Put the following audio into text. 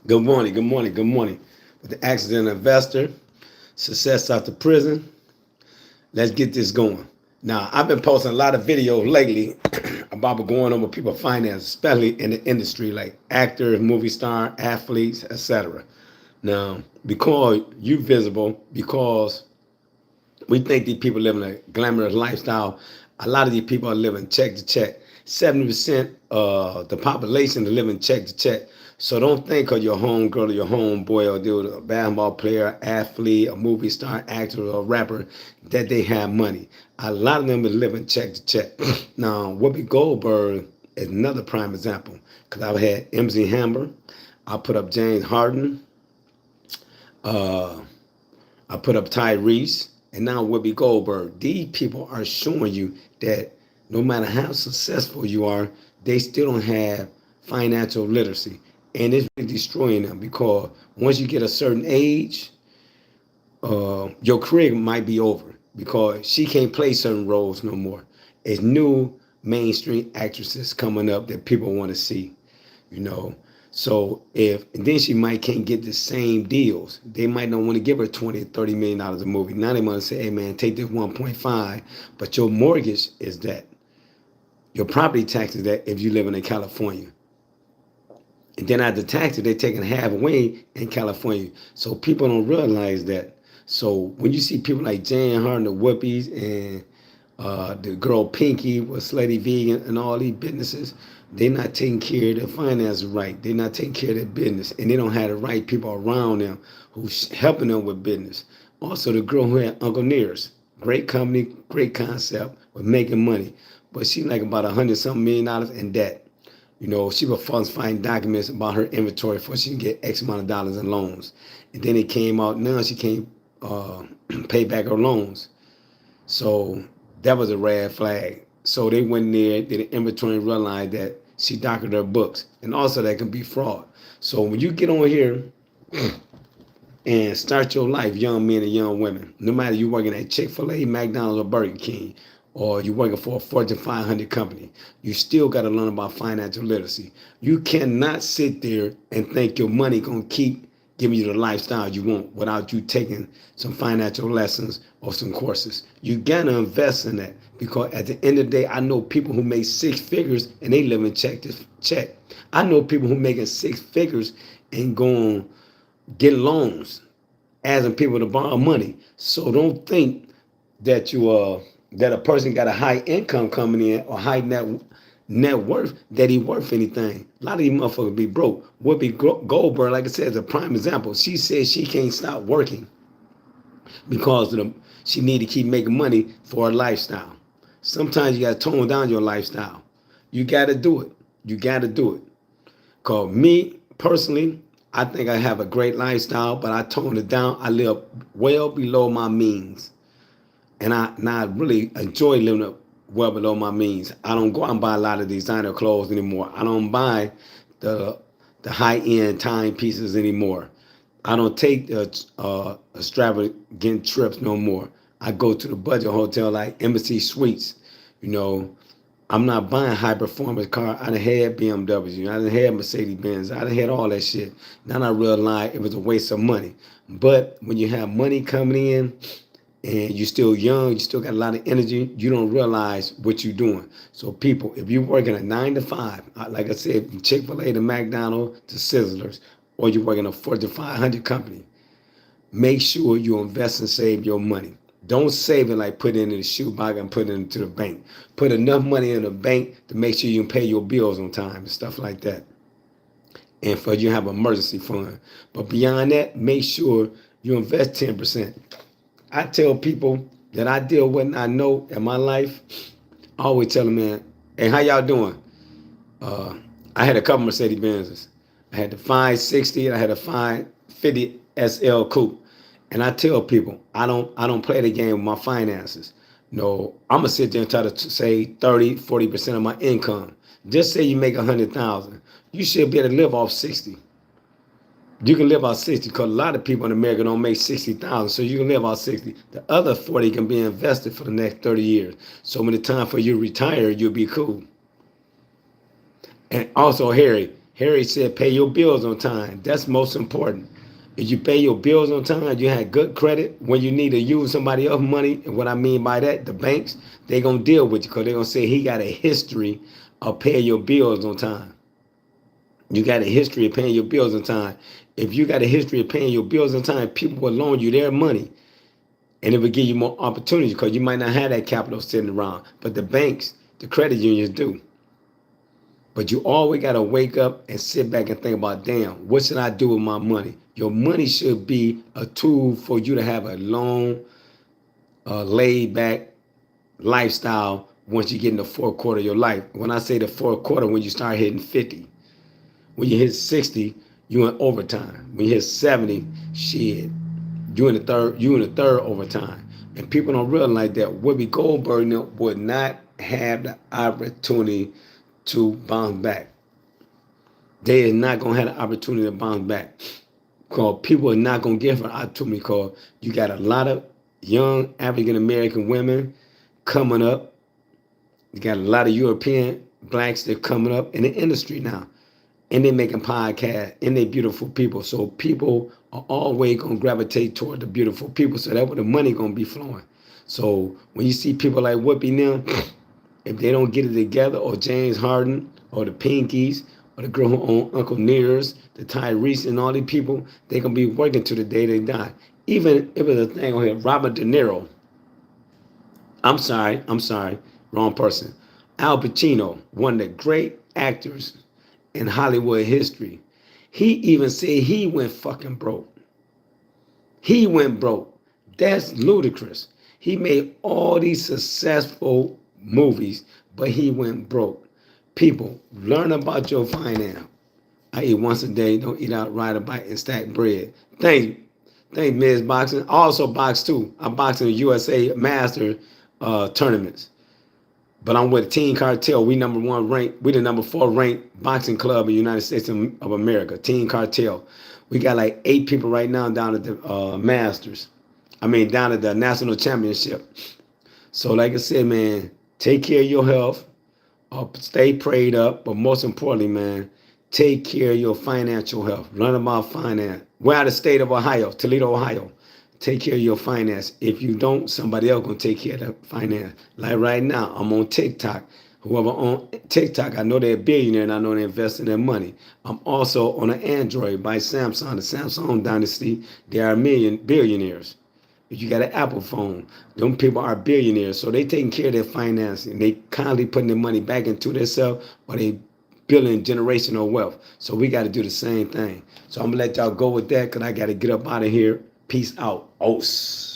Good morning, good morning, good morning. With the accident investor, success after prison, let's get this going. Now, I've been posting a lot of videos lately about what's going on with people finance, especially in the industry like actors, movie star, athletes, etc. Now, because you visible, because we think these people living a glamorous lifestyle. A lot of these people are living check to check. 70% of the population is living check to check. So don't think of your home girl or your home boy or dude, a basketball player, athlete, a movie star, actor, or rapper, that they have money. A lot of them are living check to check. Now, Whoopi Goldberg is another prime example because I've had MC Hammer, I put up James Harden, uh, I put up Tyrese, and now Whoopi Goldberg. These people are showing you that no matter how successful you are, they still don't have financial literacy. And it's really destroying them because once you get a certain age, your career might be over because she can't play certain roles no more. It's new mainstream actresses coming up that people want to see, you know. So if and then she might can't get the same deals. They might not want to give her 20 or $30 million a movie. Now they want to say, hey man, take this 1.5, but your mortgage is that. Your property tax is that if you live in California. And then after taxes, they're taking half away in California. So people don't realize that. So when you see people like Jan Hart and the Whoopies and the girl Pinky with Slutty Vegan and all these businesses, they're not taking care of their finances right. They're not taking care of their business. And they don't have the right people around them who's helping them with business. Also, the girl who had Uncle Nearest, great company, great concept, was making money. But she like about 100-something million in debt. You know, she was falsifying documents about her inventory before she can get X amount of dollars in loans. And then it came out, now she can't pay back her loans. So that was a red flag. So they went there, did an inventory and realized that she doctored her books. And also that can be fraud. So when you get on here and start your life, young men and young women, no matter you working at Chick-fil-A, McDonald's, or Burger King, or you're working for a Fortune 500 company, you still got to learn about financial literacy. You cannot sit there and think your money going to keep giving you the lifestyle you want without you taking some financial lessons or some courses. You got to invest in that because at the end of the day, I know people who make six figures and they live in check to check. I know people who making six figures and going get loans, asking people to borrow money. So don't think that that a person got a high income coming in or high net worth that he worth anything. A lot of these motherfuckers be broke. Whoopi Goldberg, like I said, is a prime example. She said she can't stop working because she need to keep making money for her lifestyle. Sometimes you got to tone down your lifestyle. You got to do it. You got to do it. Because me, personally, I think I have a great lifestyle, but I tone it down. I live well below my means. And I really enjoy living up well below my means. I don't go out and buy a lot of designer clothes anymore. I don't buy the high-end timepieces anymore. I don't take the extravagant trips no more. I go to the budget hotel like Embassy Suites. You know, I'm not buying high performance car. I done had BMW. I done had Mercedes Benz. I done had all that shit. Then I realized it was a waste of money. But when you have money coming in and you're still young, you still got a lot of energy, you don't realize what you're doing. So people, if you're working a 9 to 5, like I said, from Chick-fil-A to McDonald's to Sizzlers, or you're working a Fortune 500 company, make sure you invest and save your money. Don't save it like put it in the shoebox and put it into the bank. Put enough money in the bank to make sure you can pay your bills on time and stuff like that. And for you have an emergency fund. But beyond that, make sure you invest 10%. I tell people that I deal with and I know in my life, I always tell them, man, hey, how y'all doing? I had a couple Mercedes Benzes. I had the 560 and I had a 550 SL Coupe. And I tell people, I don't play the game with my finances. No, I'm gonna sit there and try to say 30, 40% of my income. Just say you make 100,000. You should be able to live off 60. You can live off 60 because a lot of people in America don't make 60,000. So you can live off 60. The other 40 can be invested for the next 30 years. So when it's time for you to retire, you'll be cool. And also, Harry, Harry said, pay your bills on time. That's most important. If you pay your bills on time, you had good credit. When you need to use somebody else's money, and what I mean by that, the banks, they going to deal with you because they're going to say he got a history of paying your bills on time. You got a history of paying your bills on time. If you got a history of paying your bills on time, people will loan you their money. And it will give you more opportunities because you might not have that capital sitting around. But the banks, the credit unions do. But you always got to wake up and sit back and think about, damn, what should I do with my money? Your money should be a tool for you to have a long, laid back lifestyle once you get in the fourth quarter of your life. When I say the fourth quarter, when you start hitting 50. When you hit 60, you in overtime. When you hit 70, shit, you in the third overtime. And people don't realize that Whoopi Goldberg would not have the opportunity to bounce back. They is not gonna have the opportunity to bounce back. Because people are not gonna give her an opportunity because you got a lot of young African American women coming up. You got a lot of European blacks that are coming up in the industry now. And they're making podcasts, and they're beautiful people. So people are always going to gravitate toward the beautiful people. So that's where the money going to be flowing. So when you see people like Whoopi now, if they don't get it together, or James Harden, or the Pinkies, or the girl who own Uncle Nearest, the Tyrese, and all these people, they're going to be working to the day they die. Even if it's a thing on here, Robert De Niro. I'm sorry, wrong person. Al Pacino, one of the great actors in Hollywood history. He even said he went fucking broke. He went broke. That's ludicrous. He made all these successful movies, but he went broke. People, learn about your finance. I eat once a day, don't eat out, ride a bike, and stack bread. Thanks, Ms. Boxing. I also box too. I box in the USA Master tournaments. But I'm with Team Cartel. We number 1 ranked. We the number 4 ranked boxing club in the United States of America. Team Cartel. We got like 8 people right now down at the Masters. Down at the National Championship. So like I said, man, take care of your health. Stay prayed up. But most importantly, man, take care of your financial health. Learn about finance. We're out of the state of Ohio, Toledo, Ohio. Take care of your finance. If you don't, somebody else gonna take care of the finance. Like right now, I'm on TikTok. Whoever on TikTok, I know they're a billionaire and I know they're investing their money. I'm also on an Android by Samsung, the Samsung dynasty. They are billionaires. If you got an Apple phone, them people are billionaires. So they taking care of their financing. They kindly putting their money back into themselves, or they building generational wealth. So we got to do the same thing. So I'm gonna let y'all go with that because I got to get up out of here. Peace out. Os.